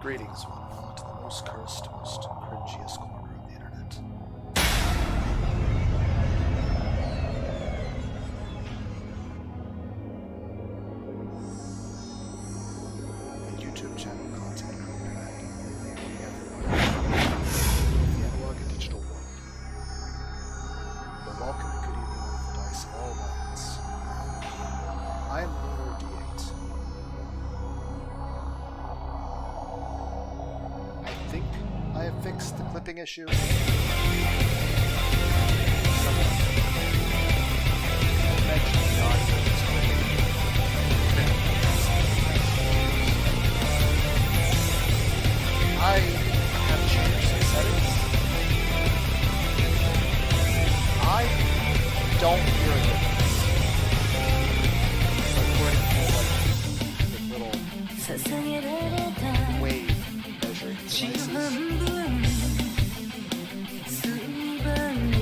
Greetings, one and all, to the most cursed, most cringiest corner of the internet. A YouTube channel content creator actively enabling everyone both the analog and digital world. But welcome and good evening on the dice of all levels. I am Lunar D8. I think I have fixed the clipping issue. I have changed some settings. I don't hear a difference. According to the little wave measuring devices.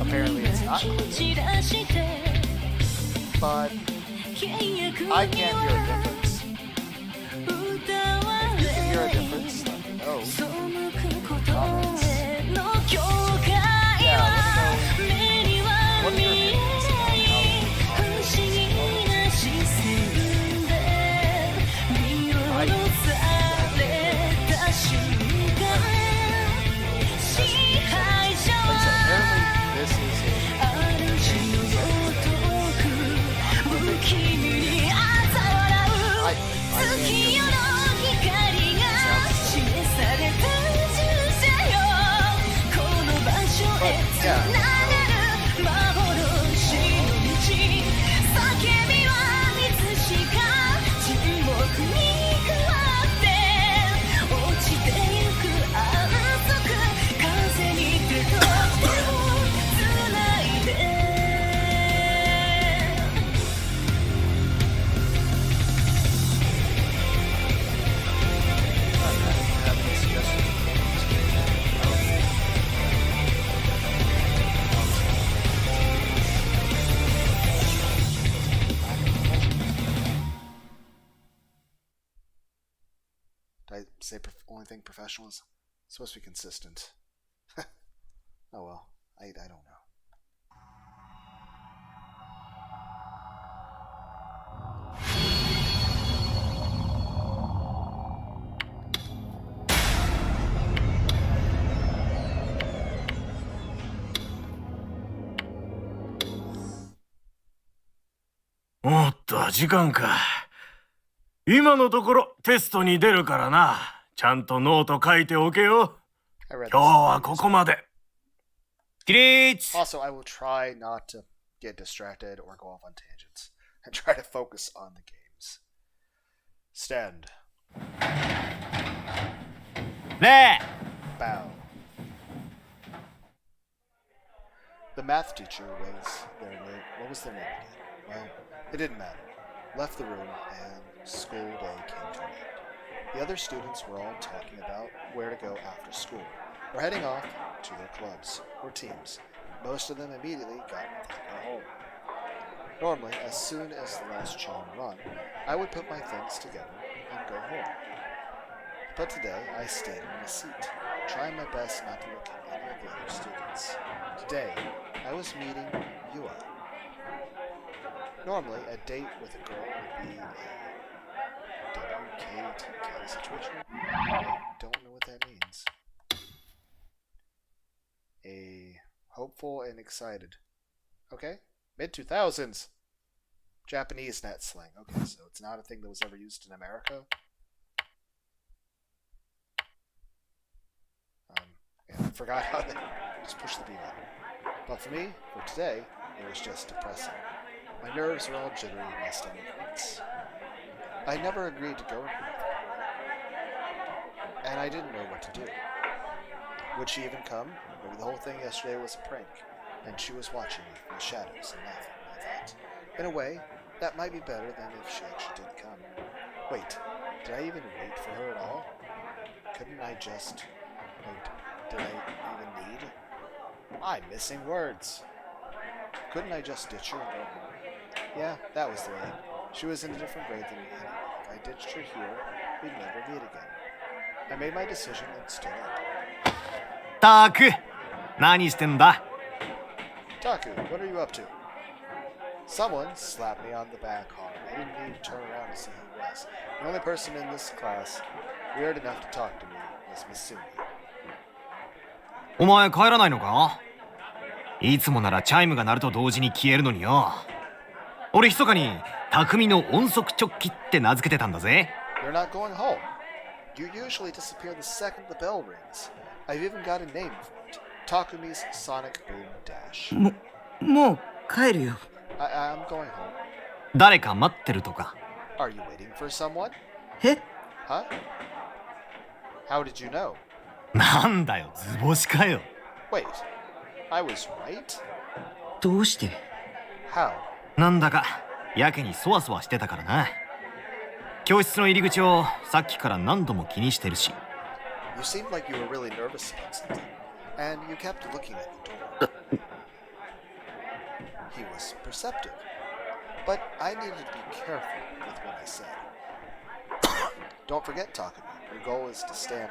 Apparently it's not clear. But I can't hear a difference. If you can hear a difference, let me know. Comments. Yeah, let me know. What are your opinions about how apparently this is say only thing professional is supposed to be consistent. Oh well, I don't know.おっと、時間か。今のところテストに出るからな。ちゃんとノート書いておけよ。今日はここまで。起立! Also, I will try not to get distracted or go off on tangents and try to focus on the games. Stand. ねえ Bow. The math teacher was their name. What was their name again? Well, it didn't matter. Left the room and school day came to an end. The other students were all talking about where to go after school, or heading off to their clubs or teams. Most of them immediately got nothing to go home. Normally, as soon as the last chime rung, I would put my things together and go home. But today, I stayed in my seat, trying my best not to look at any of the other students. Today, I was meeting Yua. Normally, a date with a girl would be a WKTK situation. I don't know what that means. A hopeful and excited. Okay. Mid-2000s. Japanese net slang. Okay, so it's not a thing that was ever used in America. I forgot how they just push the B button. But for me, for today, it was just depressing. My nerves were all jittery and my stomach hurts. I never agreed to go with her, and I didn't know what to do. Would she even come? Maybe the whole thing yesterday was a prank, and she was watching me from the shadows and laughing, I thought. In a way, that might be better than if she actually did come. Wait, did I even wait for her at all? Couldn't I just... Wait, did I even need? I'm missing words. Couldn't I just ditch her and go home? Yeah, that was the way. She was in a different grade than me. If I ditched her here, we'd never meet again. I made my decision and stood up. たく、何してんだ？ Taku, what are you up to? Someone slapped me on the back hard. I didn't even turn around to see who it was. The only person in this class weird enough to talk to me was Misumi. お前帰らないのか？いつもならチャイムが鳴ると同時に消えるのによ。俺密かに匠の音速直帰って名付けてたんだぜ。You're not going home. You usually disappear the second the bell rings. I've even got a name for it. Takumi's Sonic Boom Dash. もう帰るよ。I'm going home. 誰か待ってるとか。Are you waiting for someone? え？ Huh? How did you know? なんだよ、図星かよ。Wait, I was right? どうして？ How? なんだかやけにそわそわしてたからな。教室の入り口をさっきから何度も気にしてるし。You seemed like you were really nervous about something, and you kept looking at the door. He was perceptive, but I needed to be careful with what I said. Don't forget, Takumi. Your goal is to stand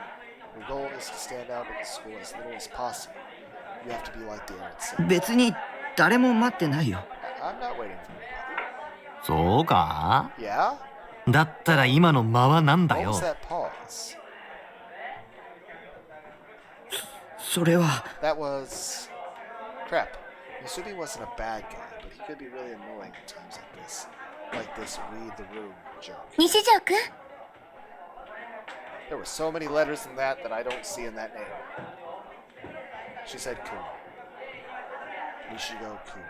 out in the school as little as possible. You have to be like the air itself. 別に誰も待ってないよ。I'm not waiting for anybody. そうか？ Yeah? だったら今の間はなんだ What よ。 was that pause? それは。 That was... Crap. Misumi wasn't a bad guy, but he could be really annoying at times like this. Like this read the room joke. 西条くん There were so many letters in that I don't see in that name. She said Kun. Nishigo-kun.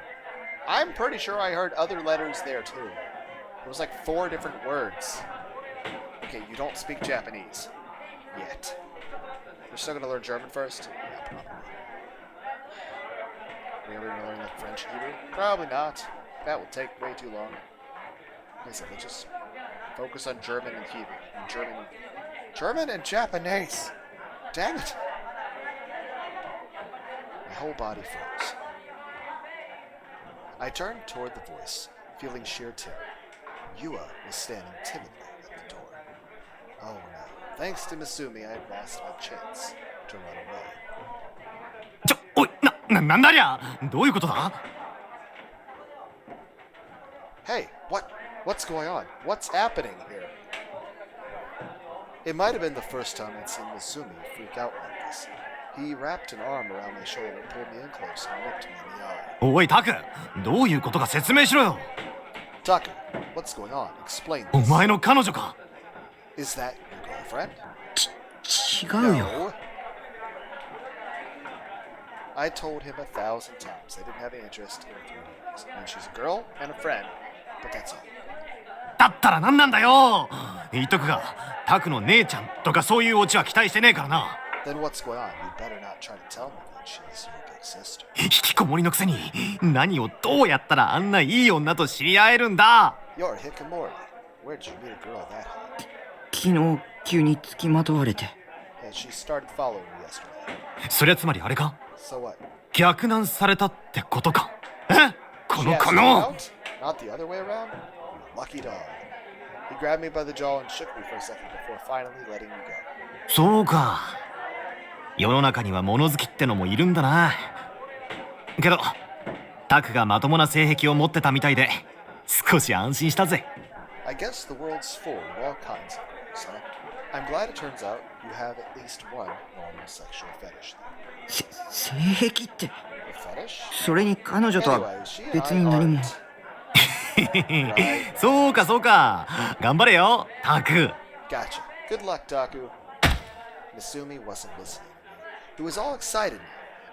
I'm pretty sure I heard other letters there too. It was like 4 different words. Okay, you don't speak Japanese. Yet. You're still gonna learn German first? Yeah, probably. Are you ever gonna learn like French and Hebrew? Probably not. That will take way too long. Like I said, let's just focus on German and Hebrew. And German and Japanese! Damn it! My whole body froze. I turned toward the voice, feeling sheer terror. Yua was standing timidly at the door. Oh no. Thanks to Misumi, I had lost my chance to run away. おい、なんだりゃ？どういうことだ？ Hey, what's going on? What's happening here? It might have been the first time I'd seen Misumi freak out like this. He wrapped an arm around my shoulder, pulled me in close, and looked me in the eye. おい、タク、どういうことか説明しろよ。 Taku, what's going on? Explain お this. 前の彼女か？ Is that your girlfriend? 違うよ。 No. I told him 1,000 times I didn't have any interest in her 3 years. And she's a girl and a friend, but that's all. だったら何なんだよ。言っとくが、タクの姉ちゃんとかそういうオチは期待してねえからな。 Then what's going on? You'd better not try to tell me that she's your big sister. 引きこもりのくせに何をどうやったらあんないい女と知り合えるんだ。 You're Hikamori. Where'd you meet a girl that hot? 昨日急に付きまとわれて。 And she started following me yesterday. そりゃつまりあれか？ So what? 逆難されたってことか？え？こ She の asked こ me の out? Not the other way around? You lucky dog. He grabbed me by the jaw and shook me for a second before finally letting me go. そうか。世の中には物好きってのもいるんだな。けど、タクがまともな性癖を持ってたみたいで、少し安心したぜ。I guess the world's full of all kinds of girls, huh? I'm glad it turns out you have at least one normal sexual fetish. 性癖って。 A fetish? それに彼女とは Anyway, she and 別 I に何も。 aren't. そうかそうか。頑張れよ、タク。 Gotcha. Good luck, Taku. Misumi wasn't listening. He was all excited now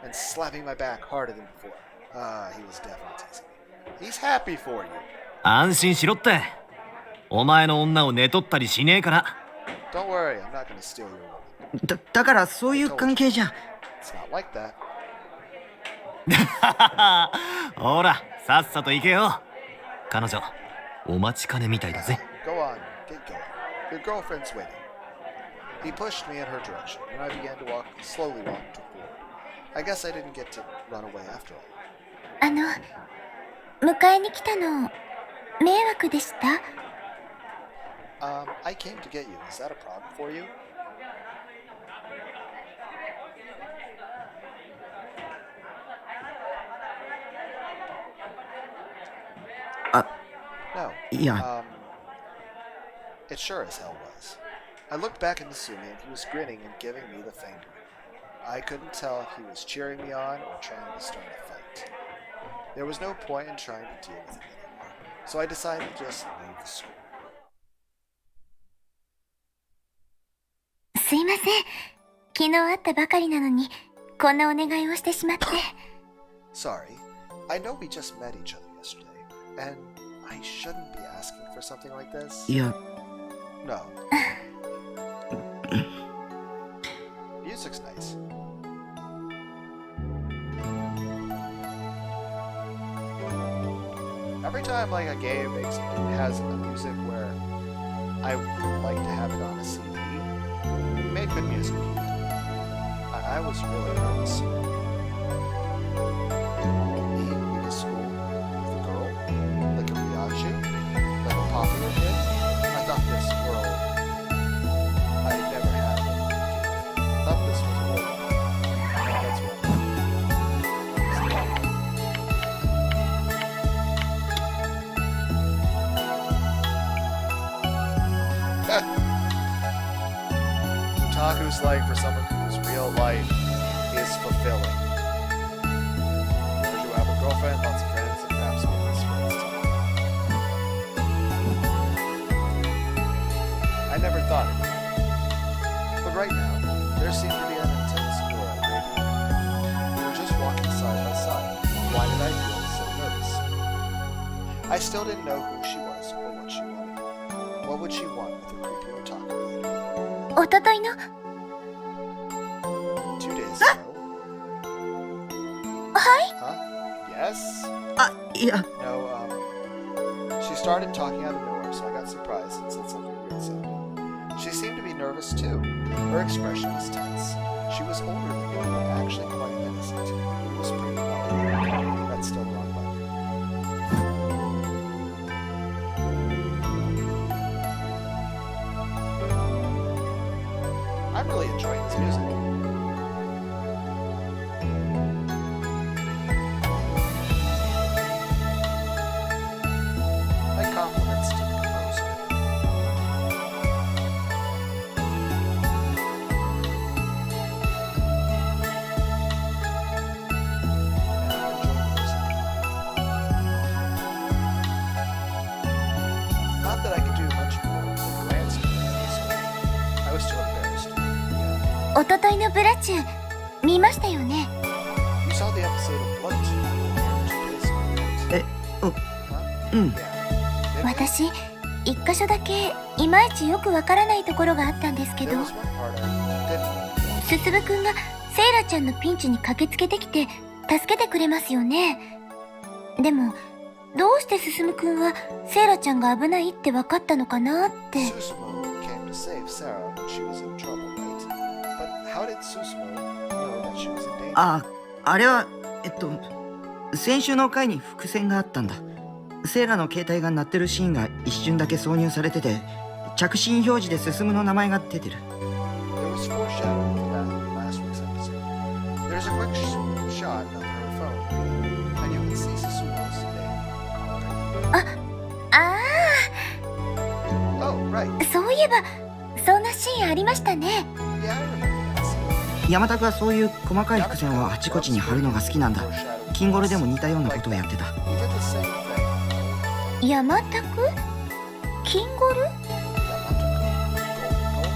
and slapping my back harder than before. He was definitely teasing me. He's happy for you. 安心しろって。お前の女を寝取ったりしねえから。Don't worry, I'm not gonna steal your woman. だからそういう関係じゃ。 It's not like that. ほら、さっさと行けよ。彼女、お待ちかねみたいだぜ。 Go on, get going. Your girlfriend's waiting. He pushed me in her direction, and I began to slowly walk toward. I guess I didn't get to run away after all. 迎えに来たの迷惑でした？ I came to get you. Is that a problem for you? いや、It sure as hell was. I looked back at Masumi and he was grinning and giving me the finger. I couldn't tell if he was cheering me on or trying to start a fight. There was no point in trying to deal with him anymore, so I decided to just leave the school. すいません。昨日会ったばかりなのに、こんなお願いをしてしまって。Sorry. I know we just met each other yesterday, and I shouldn't be asking for something like this. いや、 No. Music's nice. Every time like a game has a music where I would like to have it on a CD, it made good music. I was really nervous. Being in school with a girl, like a Ryaji, like a popular kid, I thought this world I had never had. I thought this was a world. That's what. Otaku's slang for someone whose real life is fulfilling. You have a girlfriend, lots of friends, and perhaps one best friends too. I never thought it. But right now, there seemed to be an intense aura radiating. We were just walking side by side. Why did I feel so nervous? I still didn't know who she was or what she wanted. What would she want with a creepy otaku lady? おとといの。 2 days ago. はい。 Huh? Yes? あ、いや、 No, she started talking out of nowhere, so I got surprised and said something weird sounding. She seemed to be nervous too. Her expression was tense. She was older than me, but actually quite innocent. It was pretty well. That's still the wrong button. I'm really enjoying this music. My compliments to the composer. And I'm enjoying the music. Not that I could do much more than glance at it, so I was too embarrassed. Yeah. おとといのブラチュー、見ましたよね。 You saw the episode of Blood 2 2 days ago, right? え、Huh? うん。 Yeah. Did we? 私、一箇所だけいまいちよくわからないところがあったんですけ There ど、 was one part I didn't. すすぶくんがセイラちゃんのピンチに駆けつけてきて助けてくれますよね。でもどうしてすすむくんはセイラちゃんが危ないって分かったのかなって。 Susumu came to save Sarah when she was in trouble, right? But how did Susumu know that she was in danger? あ、あれは、先週の回に伏線があったんだ。セイラの携帯が鳴ってるシーンが一瞬だけ挿入されてて、着信表示で進むの名前が出てる。 There was foreshadowing of that in last week's episode. There's a quick shot of her phone, and you can see Susumu's name on the call, right? あ Oh, right. あ、そういえばそんなシーンありましたね。 Yeah, I remember that scene. 山田君はそういう細かい伏線をあちこちに貼るのが好きなんだ。キンゴルでも似たようなことをやってた。 He did the same thing. 山田くキンゴル。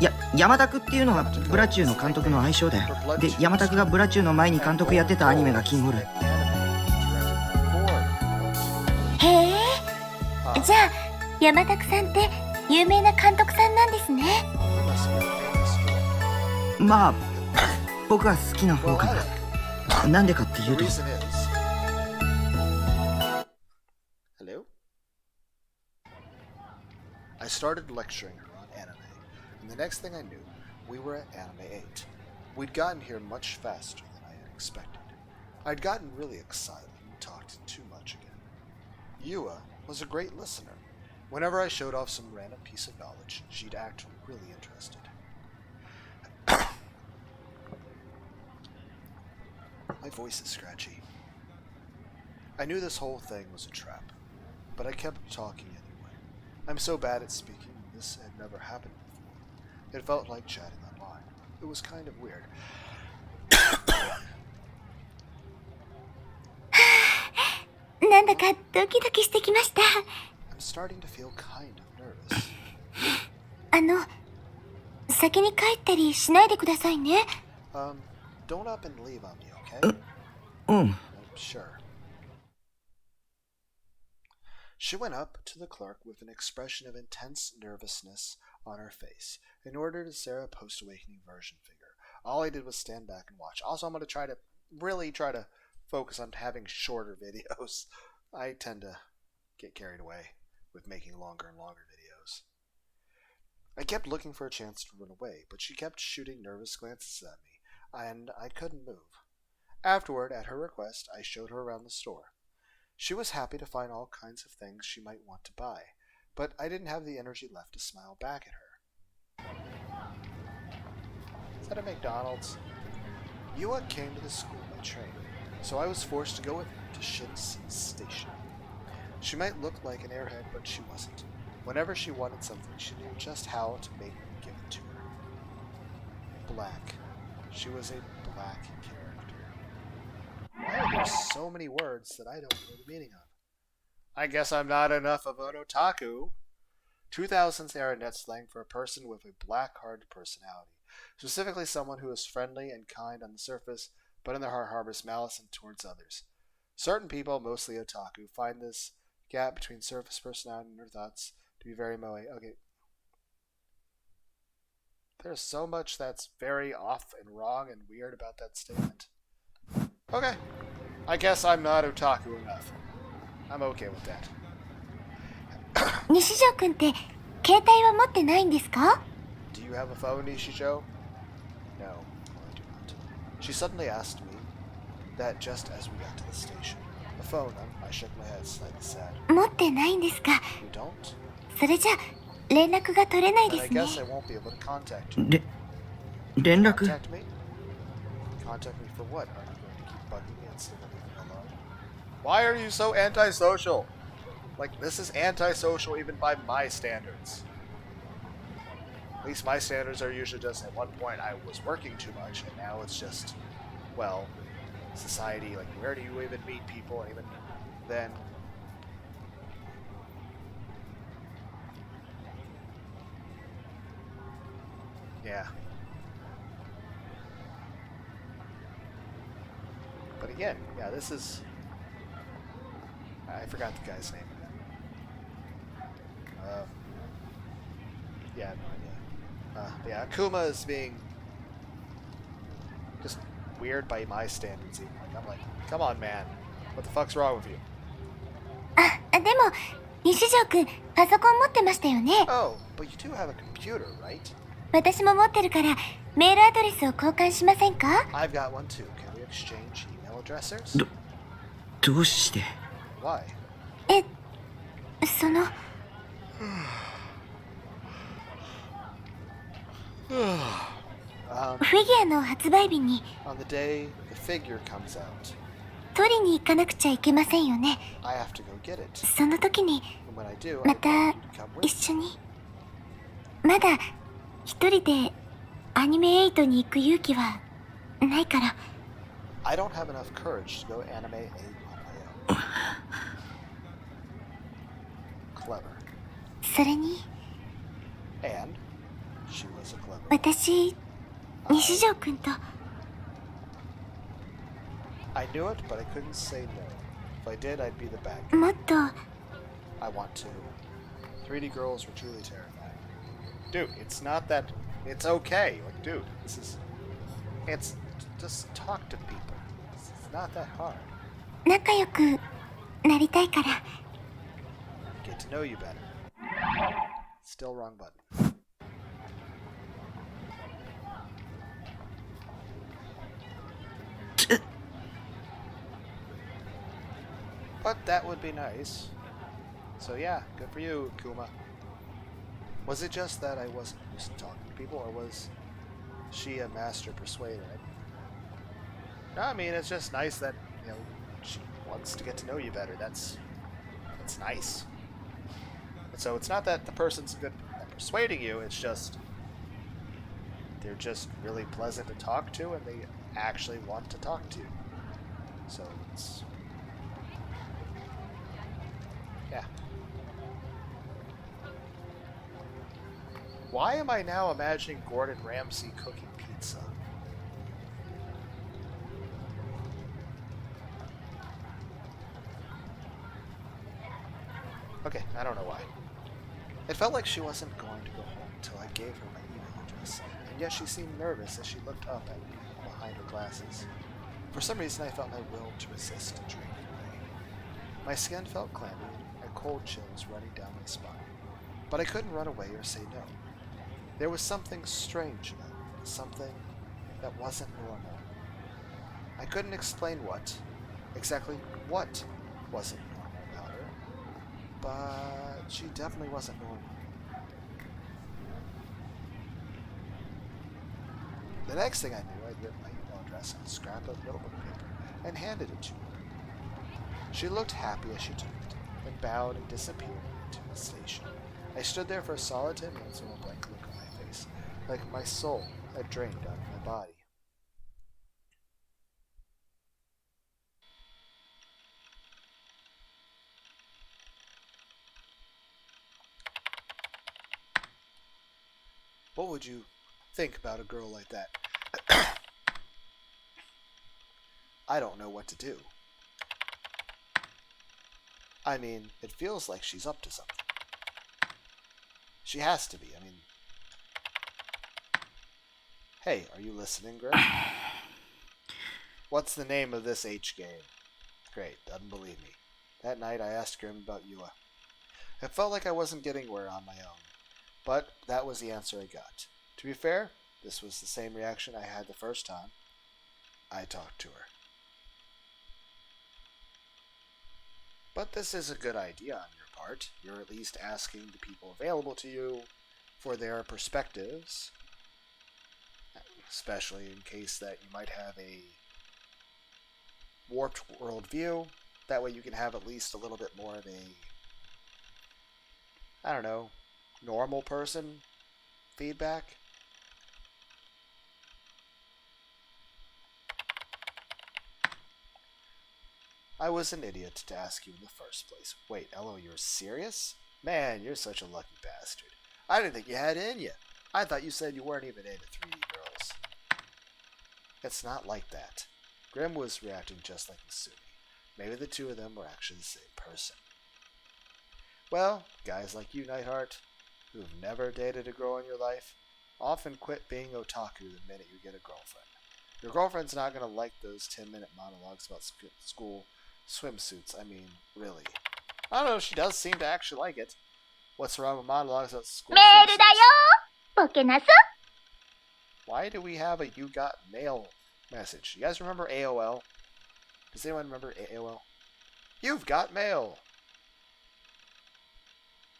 いや、山田君っていうのはブラチューの監督の愛称だよ。で、山田君がブラチューの前に監督やってたアニメがキンゴル。へえ、じゃあ山田さんって有名な監督さんなんですね。まあ、僕は好きな方かな。なんでかっていうと、 Hello? I started lecturing her on anime, and the next thing I knew, we were at Anime 8. We'd gotten here much faster than I had expected. I'd gotten really excited and talked too much again. Yua was a great listener. Whenever I showed off some random piece of knowledge, she'd act really interested. My voice is scratchy. I knew this whole thing was a trap, but I kept talking anyway. I'm so bad at speaking, this had never happened before. It felt like chatting online. It was kind of weird. なんだかドキドキしてきました。I'm starting to feel kind of nervous. 先に帰ったりしないでくださいね。Don't up and leave on me, okay? うん。 Sure. She went up to the clerk with an expression of intense nervousness on her face and ordered a Sarah post-awakening version figure. All I did was stand back and watch. Also, I'm going to really try to focus on having shorter videos. I tend to get carried away with making longer and longer videos. I kept looking for a chance to run away, but she kept shooting nervous glances at me, and I couldn't move. Afterward, at her request, I showed her around the store. She was happy to find all kinds of things she might want to buy, but I didn't have the energy left to smile back at her. Is that a McDonald's? Yua came to the school by train, so I was forced to go with her to Shin's station. She might look like an airhead, but she wasn't. Whenever she wanted something, she knew just how to make me give it to her. Black. She was a black character. Why are there so many words that I don't know the meaning of? I guess I'm not enough of an otaku. 2000s era net slang for a person with a black-hearted personality, specifically someone who is friendly and kind on the surface, but in their heart harbors malice and towards others. Certain people, mostly otaku, find this gap between surface personality and their thoughts to be very moe. Okay. There's so much that's very off and wrong and weird about that statement. Okay. I guess I'm not otaku enough. I'm okay with that. 西条くんって携帯は持ってないんですか？ Do you have a phone, Nishijo? No, I do not. She suddenly asked me that just as we got to the station. A phone, I shook my head, slightly sad. 持ってないんですか？ You don't? それじゃ連絡が取れないで Then I すね。 guess I won't be able to contact you. 連絡 Contact me? Contact me for what? Are you going to keep bugging me instead of leaving me alone? Why are you so antisocial? Like, this is antisocial even by my standards. At least my standards are usually just, at one point I was working too much, and now it's just, well, society, like, where do you even meet people, and even then... Yeah. But again, yeah, this is... I forgot the guy's name. Yeah, no idea. Yeah, Akuma is being just weird by my standards. Even. Like, I'm like, come on, man. What the fuck's wrong with you? でも西条くんパソコン持ってましたよね。 Oh, but you do have a computer, right? 私も持ってるからメールアドレスを交換しませんか？ I've got one too. Can we exchange email addresses? どうして Why? その フィギュアの発売日に On the day the figure comes out, 取りに行かなくちゃいけませんよね。 I have to go get it. その時に And when I do, I また want you to come with 一緒に。まだ一人でアニメ8に行く勇気はないから。 I don't have enough courage to go anime 8 on my own. Clever. それに And she was a clever. 私西条くんと I knew it, but I couldn't say no. If I did, I'd be the bad guy. もっと I want to. 3D girls were truly terrifying. Dude, it's not that... It's okay. Like, dude, this is... It's... Just talk to people. It's not that hard. 仲良くなりたいから。 Get to know you better. Still wrong button. But that would be nice. So yeah, good for you, Kuma. Was it just that I wasn't used to talking to people, or was she a master persuader? No, I mean, it's just nice that, you know, she wants to get to know you better. That's nice. And so it's not that the person's good at persuading you, it's just they're just really pleasant to talk to and they actually want to talk to you. So it's... yeah. Why am I now imagining Gordon Ramsay cooking pizza? Okay, I don't know why. It felt like she wasn't going to go home until I gave her my email address, and yet she seemed nervous as she looked up at me behind her glasses. For some reason, I felt my will to resist draining away. My skin felt clammy, and cold chills running down my spine. But I couldn't run away or say no. There was something strange about it, something that wasn't normal. I couldn't explain exactly what wasn't normal about her, but she definitely wasn't normal. The next thing I knew, I'd written my email address on a scrap of notebook paper and handed it to her. She looked happy as she took it, then bowed and disappeared into the station. I stood there for a solid 10 minutes with a blank look on my face, like my soul had drained out of my body. What would you think about a girl like that? I don't know what to do. I mean, it feels like she's up to something. She has to be. I mean... Hey, are you listening, Grim? What's the name of this H game? Great, doesn't believe me. That night I asked Grim about Yua. It felt like I wasn't getting where on my own, but that was the answer I got. To be fair, this was the same reaction I had the first time I talked to her. But this is a good idea on your part. You're at least asking the people available to you for their perspectives, especially in case that you might have a warped worldview. That way you can have at least a little bit more of a, I don't know, normal person feedback. I was an idiot to ask you in the first place. Wait, Elo, you're serious? Man, you're such a lucky bastard. I didn't think you had it in you. I thought you said you weren't even into 3D girls. It's not like that. Grim was reacting just like Masumi. Maybe the two of them were actually the same person. Well, guys like you, Nightheart, who've never dated a girl in your life, often quit being otaku the minute you get a girlfriend. Your girlfriend's not going to like those 10-minute monologues about school swimsuits. I mean, really. I don't know, she does seem to actually like it. What's wrong with monologues about school swimsuits? ボケなす Why do we have a you got mail message? You guys remember AOL? Does anyone remember AOL? You've got mail!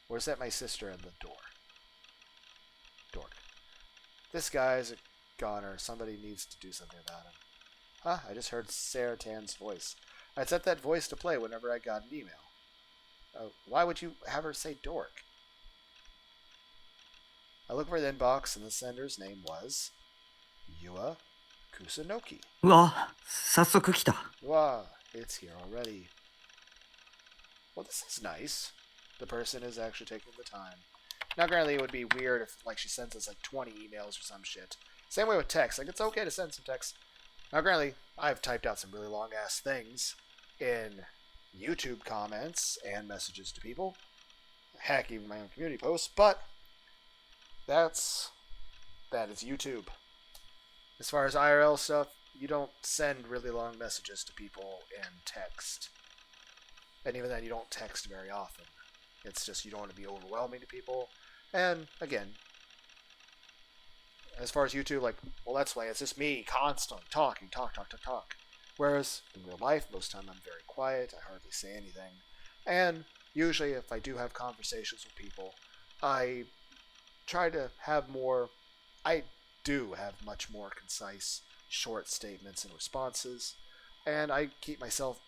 Or is that my sister in the door? Dork. This guy's a goner. Somebody needs to do something about him. Huh? I just heard Sarah Tan's voice. I'd set that voice to play whenever I got an email. Why would you have her say dork? I looked for the inbox and the sender's name was Yua Kusunoki. うわ、早速来た。 Wow, it's here already. Well, this is nice. The person is actually taking the time. Now, granted, it would be weird if, like, she sends us, like, 20 emails or some shit. Same way with text. Like, it's okay to send some text. Now, granted, I've typed out some really long-ass things in YouTube comments and messages to people. Heck, even my own community posts. But that is YouTube. As far as IRL stuff, you don't send really long messages to people in text. And even then, you don't text very often. It's just you don't want to be overwhelming to people. And, again, as far as YouTube, like, well, Let's Play, it's just me constantly talking, talk. Whereas, in real life, most of the time I'm very quiet, I hardly say anything. And, usually, if I do have conversations with people, I try to have more... I do have much more concise, short statements and responses. And I keep myself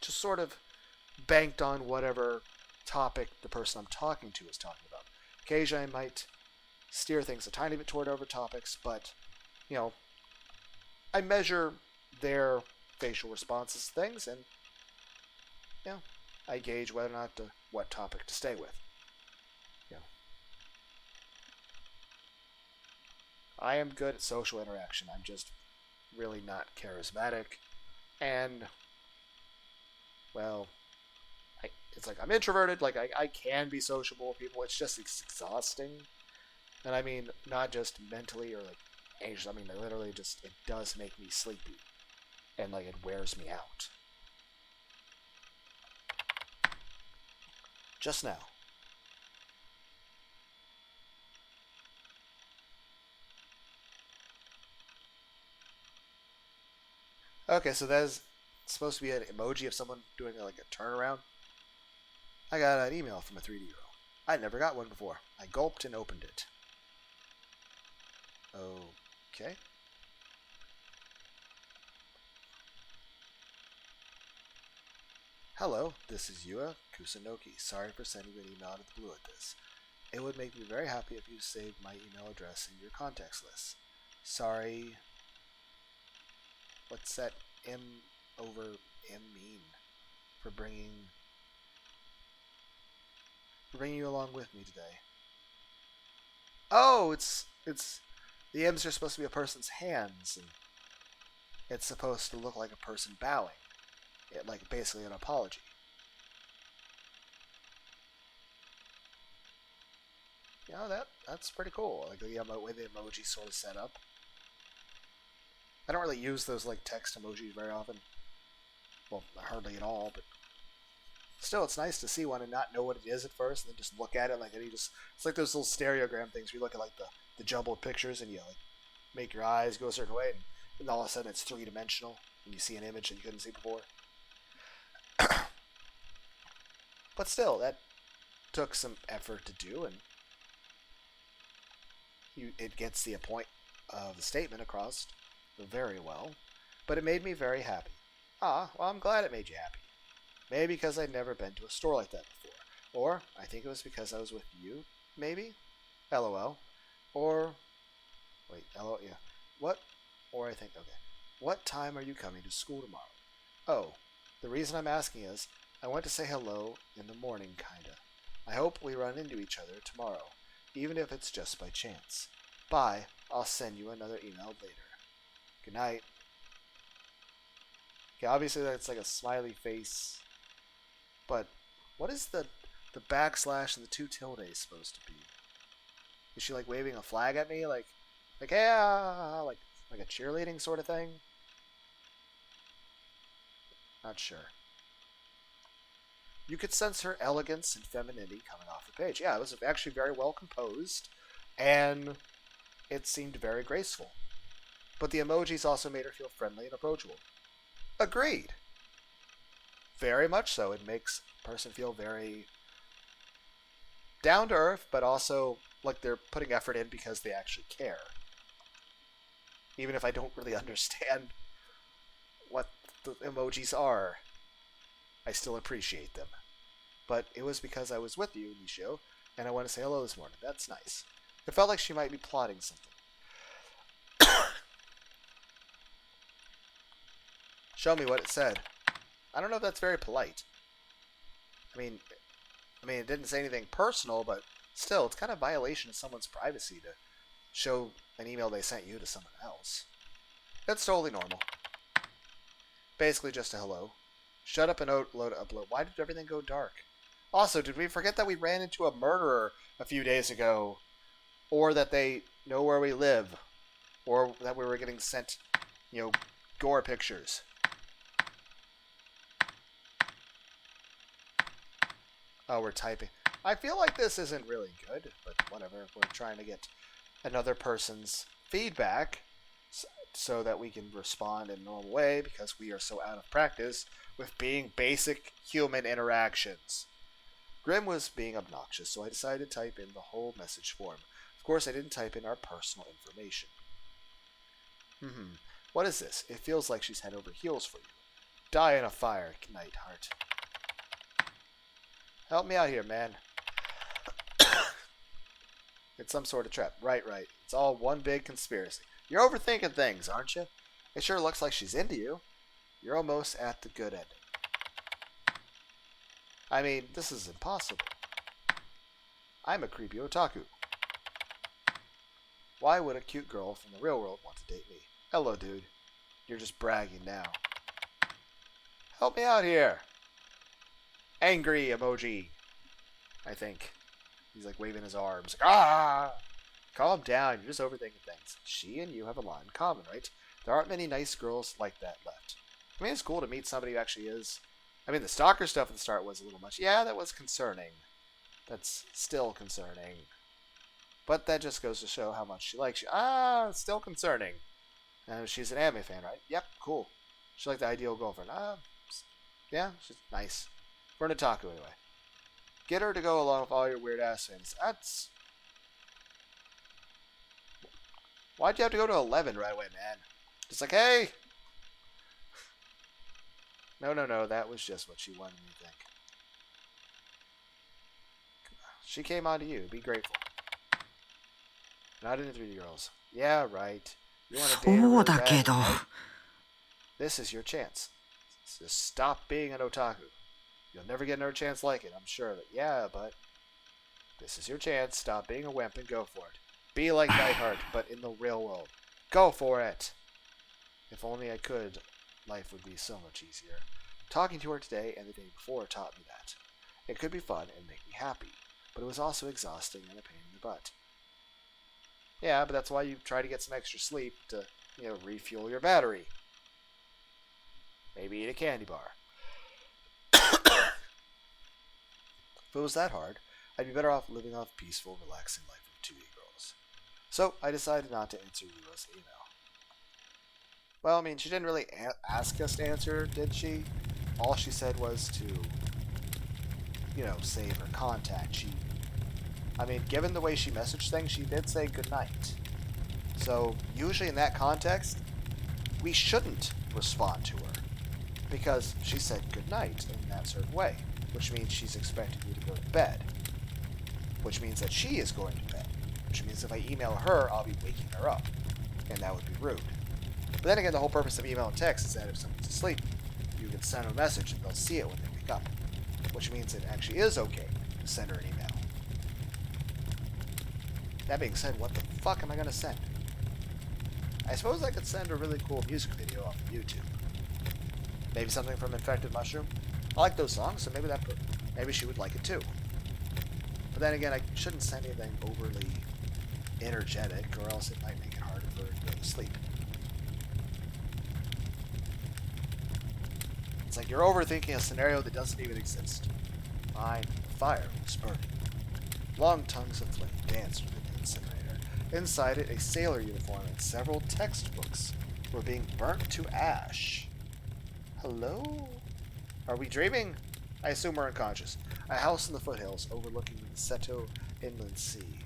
just sort of banked on whatever topic the person I'm talking to is talking about. Occasionally I might steer things a tiny bit toward over topics, but, you know, I measure their facial responses to things, and, you know, I gauge whether or not what topic to stay with. You know, I am good at social interaction. I'm just really not charismatic, and, well, it's like I'm introverted. Like, I can be sociable with people. It's just exhausting. And I mean, not just mentally or like anxious. I mean, literally just, it does make me sleepy. And like, it wears me out. Just now. Okay, so that's supposed to be an emoji of someone doing like a turnaround. I got an email from a 3D-year-old. I never got one before. I gulped and opened it. Okay. Hello, this is Yua Kusanoki. Sorry for sending you an email out of the blue at this. It would make me very happy if you saved my email address in your contacts list. Sorry. What's that M over M mean? For bringing you along with me today. Oh, it's the M's are supposed to be a person's hands, and it's supposed to look like a person bowing. Like basically an apology. You know, that's pretty cool. Like the way the emoji sort of set up. I don't really use those like text emojis very often. Well, hardly at all, but still, it's nice to see one and not know what it is at first, and then just look at it like it's like those little stereogram things where you look at like the jumbled pictures and you like make your eyes go a certain way, and all of a sudden it's 3-dimensional and you see an image that you couldn't see before. But still, that took some effort to do, and it gets the point of the statement across very well. But it made me very happy. Well, I'm glad it made you happy. Maybe because I'd never been to a store like that before. Or, I think it was because I was with you, maybe? LOL. Or, wait, LOL, yeah. What? Or I think, okay. What time are you coming to school tomorrow? Oh, the reason I'm asking is, I went to say hello in the morning, kinda. I hope we run into each other tomorrow, even if it's just by chance. Bye. I'll send you another email later. Good night. Okay, obviously that's like a smiley face. But what is the backslash and the 2 tildes supposed to be? Is she like waving a flag at me? Like yeah, like a cheerleading sort of thing? Not sure. You could sense her elegance and femininity coming off the page. Yeah, it was actually very well composed, and it seemed very graceful. But the emojis also made her feel friendly and approachable. Agreed. Very much so. It makes a person feel very down to earth, but also like they're putting effort in because they actually care. Even if I don't really understand what the emojis are, I still appreciate them. But it was because I was with you, Nishio, and I want to say hello this morning. That's nice. It felt like she might be plotting something. Show me what it said. I don't know if that's very polite. I mean, it didn't say anything personal, but still, it's kind of a violation of someone's privacy to show an email they sent you to someone else. That's totally normal. Basically just a hello. Shut up and upload. Why did everything go dark? Also, did we forget that we ran into a murderer a few days ago? Or that they know where we live? Or that we were getting sent, gore pictures? Oh, we're typing. I feel like this isn't really good, but whatever. We're trying to get another person's feedback so that we can respond in a normal way because we are so out of practice with being basic human interactions. Grim was being obnoxious, so I decided to type in the whole message form. Of course, I didn't type in our personal information. What is this? It feels like she's head over heels for you. Die in a fire, Nightheart. Help me out here, man. It's some sort of trap. Right. It's all one big conspiracy. You're overthinking things, aren't you? It sure looks like she's into you. You're almost at the good ending. I mean, this is impossible. I'm a creepy otaku. Why would a cute girl from the real world want to date me? Hello, dude. You're just bragging now. Help me out here. Angry emoji. I think. He's like waving his arms. Ah! Calm down. You're just overthinking things. She and you have a lot in common, right? There aren't many nice girls like that left. I mean, it's cool to meet somebody who actually is. I mean, the stalker stuff at the start was a little much. Yeah, that was concerning. That's still concerning. But that just goes to show how much she likes you. Still concerning. She's an anime fan, right? Yep, cool. She's like the ideal girlfriend. Yeah, she's nice. For an otaku, anyway. Get her to go along with all your weird ass things. That's... Why'd you have to go to 11 right away, man? Just like, hey! No, that was just what she wanted me to think. She came on to you. Be grateful. Not into 3D girls. Yeah, right. You want to date her そう really だけ bad, ど right? This is your chance. Just stop being an otaku. You'll never get another chance like it, I'm sure of it. Yeah, but this is your chance. Stop being a wimp and go for it. Be like Nightheart, but in the real world. Go for it! If only I could, life would be so much easier. Talking to her today and the day before taught me that. It could be fun and make me happy, but it was also exhausting and a pain in the butt. Yeah, but that's why you try to get some extra sleep to, refuel your battery. Maybe eat a candy bar. If it was that hard, I'd be better off living a peaceful, relaxing life with 2D girls. So I decided not to answer Yua's email. Well, I mean, she didn't really ask us to answer, did she? All she said was to, save her contact. I mean, given the way she messaged things, she did say goodnight. So, usually in that context, we shouldn't respond to her. Because she said goodnight in that certain way. Which means she's expecting you to go to bed. Which means that she is going to bed. Which means if I email her, I'll be waking her up. And that would be rude. But then again, the whole purpose of email and text is that if someone's asleep, you can send them a message and they'll see it when they wake up. Which means it actually is okay to send her an email. That being said, what the fuck am I going to send? I suppose I could send a really cool music video off of YouTube. Maybe something from Infected Mushroom. I like those songs, so maybe she would like it too. But then again, I shouldn't send anything overly energetic, or else it might make it harder for her to go to sleep. It's like you're overthinking a scenario that doesn't even exist. Fine, the fire was burning. Long tongues of flame danced within the incinerator. Inside it, a sailor uniform and several textbooks were being burnt to ash. Hello? Are we dreaming? I assume we're unconscious. A house in the foothills overlooking the Seto Inland Sea.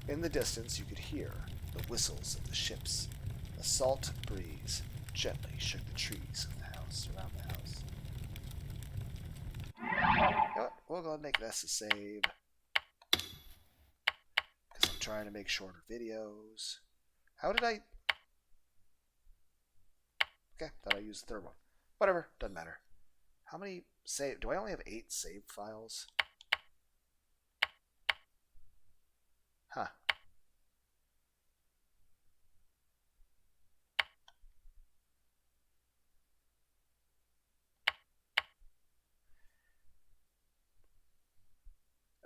In the distance, you could hear the whistles of the ships. A salt breeze gently shook the trees of the house around the house. You know what? We'll go ahead and make this a save. Because I'm trying to make shorter videos. How did I... Okay, thought I used the third one. Whatever, doesn't matter. How many save? Do I only have 8 save files? Huh.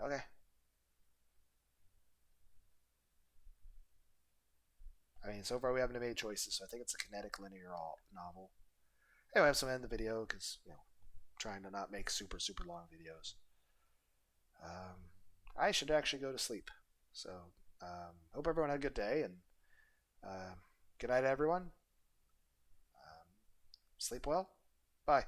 Okay. I mean, so far we haven't made choices, so I think it's a kinetic linear novel. Anyway, I have some end of the video because, trying to not make super, super long videos. I should actually go to sleep. So, hope everyone had a good day, and good night, everyone. Sleep well. Bye.